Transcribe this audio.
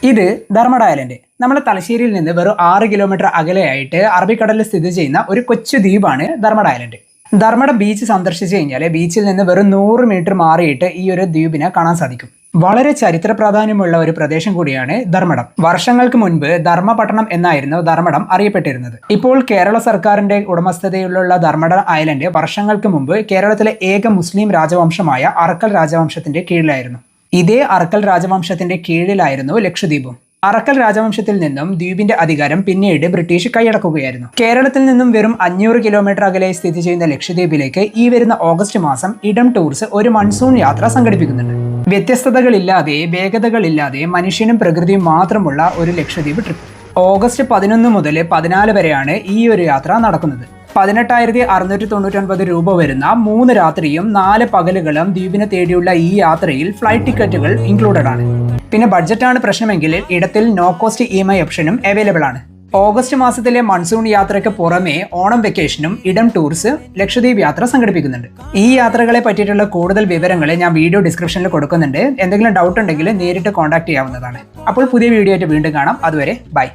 ഇത് ധർമ്മട ഐലൻഡ് നമ്മുടെ തലശ്ശേരിയിൽ നിന്ന് വെറും 6 കിലോമീറ്റർ അകലെയായിട്ട് അറബിക്കടലിൽ സ്ഥിതി ചെയ്യുന്ന ഒരു കൊച്ചു ദ്വീപാണ് ധർമ്മട ഐലൻഡ്. ധർമ്മട ബീച്ച് സന്ദർശിച്ചു കഴിഞ്ഞാൽ ബീച്ചിൽ നിന്ന് വെറും 100 മീറ്റർ മാറിയിട്ട് ഈ ഒരു ദ്വീപിനെ കാണാൻ സാധിക്കും. വളരെ ചരിത്ര പ്രാധാന്യമുള്ള ഒരു പ്രദേശം കൂടിയാണ് ധർമ്മടം. വർഷങ്ങൾക്ക് മുൻപ് ധർമ്മപട്ടണം എന്നായിരുന്നു ധർമ്മടം അറിയപ്പെട്ടിരുന്നത്. ഇപ്പോൾ കേരള സർക്കാരിന്റെ ഉടമസ്ഥതയിലുള്ള ധർമ്മട ഐലൻഡ് വർഷങ്ങൾക്ക് മുമ്പ് കേരളത്തിലെ ഏക മുസ്ലിം രാജവംശമായ അറക്കൽ രാജവംശത്തിന്റെ കീഴിലായിരുന്നു. ഇതേ അറക്കൽ രാജവംശത്തിന്റെ കീഴിലായിരുന്നു ലക്ഷദ്വീപും. അറക്കൽ രാജവംശത്തിൽ നിന്നും ദ്വീപിന്റെ അധികാരം പിന്നീട് ബ്രിട്ടീഷ് കൈയടക്കുകയായിരുന്നു. കേരളത്തിൽ നിന്നും വെറും 500 കിലോമീറ്റർ അകലെ സ്ഥിതി ചെയ്യുന്ന ലക്ഷദ്വീപിലേക്ക് ഈ വരുന്ന ഓഗസ്റ്റ് മാസം ഇഡം ടൂർസ് ഒരു മൺസൂൺ യാത്ര സംഘടിപ്പിക്കുന്നുണ്ട്. വ്യത്യസ്തതകളില്ലാതെ വേഗതകളില്ലാതെ മനുഷ്യനും പ്രകൃതിയും മാത്രമുള്ള ഒരു ലക്ഷദ്വീപ് ട്രിപ്പ്. ഓഗസ്റ്റ് 11 മുതൽ 14 വരെയാണ് ഈ ഒരു യാത്ര നടക്കുന്നത്. 18,699 രൂപ വരുന്ന 3 രാത്രിയും 4 പകലുകളും ദ്വീപിനെ തേടിയുള്ള ഈ യാത്രയിൽ ഫ്ലൈറ്റ് ടിക്കറ്റുകൾ ഇൻക്ലൂഡഡ് ആണ്. പിന്നെ ബഡ്ജറ്റാണ് പ്രശ്നമെങ്കിൽ ഇടത്തിൽ നോ കോസ്റ്റ് EMI ഓപ്ഷനും അവൈലബിൾ ആണ്. ഓഗസ്റ്റ് മാസത്തിലെ മൺസൂൺ യാത്രയ്ക്ക് പുറമെ ഓണം വെക്കേഷനും ഇഡം ടൂർസ് ലക്ഷദ്വീപ് യാത്ര സംഘടിപ്പിക്കുന്നുണ്ട്. ഈ യാത്രകളെ പറ്റിയിട്ടുള്ള കൂടുതൽ വിവരങ്ങൾ ഞാൻ വീഡിയോ ഡിസ്ക്രിപ്ഷനിൽ കൊടുക്കുന്നുണ്ട്. എന്തെങ്കിലും ഡൗട്ട് ഉണ്ടെങ്കിൽ നേരിട്ട് കോൺടാക്ട് ചെയ്യാവുന്നതാണ്. അപ്പോൾ പുതിയ വീഡിയോ ആയിട്ട് വീണ്ടും കാണാം. അതുവരെ ബൈ.